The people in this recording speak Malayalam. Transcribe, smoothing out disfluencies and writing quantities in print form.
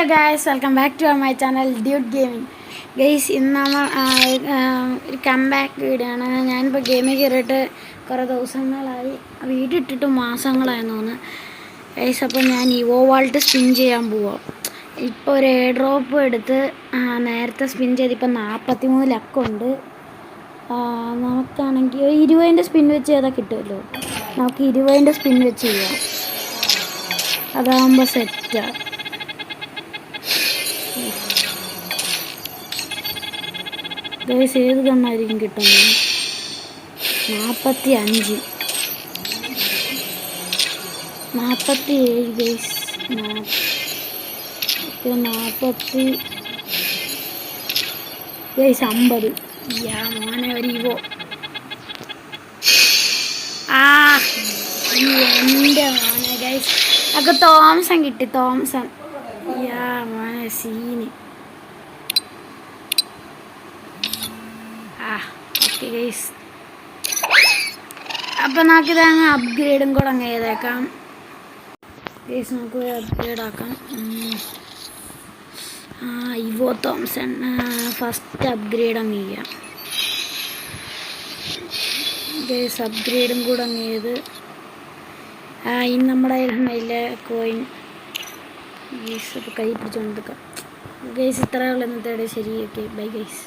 Guys welcome back to my channel dude gaming. Guys ഇന്ന് നമ്മൾ ഒരു കംബാക്ക് വീഡിയോ ആണ്. ഞാനിപ്പോൾ ഗെയിമിൽ കയറിയിട്ട് കുറേ ദിവസങ്ങളായി, വീഡിയോ ഇട്ടിട്ട് മാസങ്ങളായെന്ന് തോന്നുന്നു ഗൈസ്. അപ്പോൾ ഞാൻ ഇവോ വാൾട്ട് സ്പിൻ ചെയ്യാൻ പോവാം. ഇപ്പോൾ ഒരു എയർ ഡ്രോപ്പ് എടുത്ത് നേരത്തെ സ്പിൻ ചെയ്തിപ്പോൾ 43 ലക്കുണ്ട്. നമുക്കാണെങ്കിൽ 20ൻ്റെ സ്പിൻ വെച്ച് ചെയ്താൽ കിട്ടുമല്ലോ. നമുക്ക് 20ൻ്റെ സ്പിൻ വെച്ച് ചെയ്യാം, അതാകുമ്പോൾ സെറ്റാണ്. ഗൈസ് ഏത് ഗണ്ണായിരിക്കും കിട്ടുന്നത്? 45, 47 ഗൈസ്, 40 ഗൈസ്, 50. മോനെ ഒരു ഇവോ. എൻ്റെ മോനെ ഗൈസ്, ഒക്കെ തോംസൺ കിട്ടി. തോംസൺ മോനെ സീന്. ഓക്കെ ഗൈസ്, അപ്പം നമുക്കിത് അങ്ങ് അപ്ഗ്രേഡും കൂടെ അങ്ങ് ചെയ്തേക്കാം ഗൈസ്. നമുക്ക് അപ്ഗ്രേഡ് ആക്കാം. ഇവോ തോംസൺ ഫസ്റ്റ് അപ്ഗ്രേഡ് അങ്ങ് ചെയ്യാം ഗൈസ്. അപ്ഗ്രേഡും കൂടെ അങ്ങ് ചെയ്ത് ഇനി നമ്മുടെ കയ്യിലെ കോയിൻ ഗൈസ് കൈ പിടിച്ചുകൊണ്ടിരിക്കാം ഗൈസ്. ഇത്രയുള്ള ഇന്നത്തെ ശരി. Okay bye guys.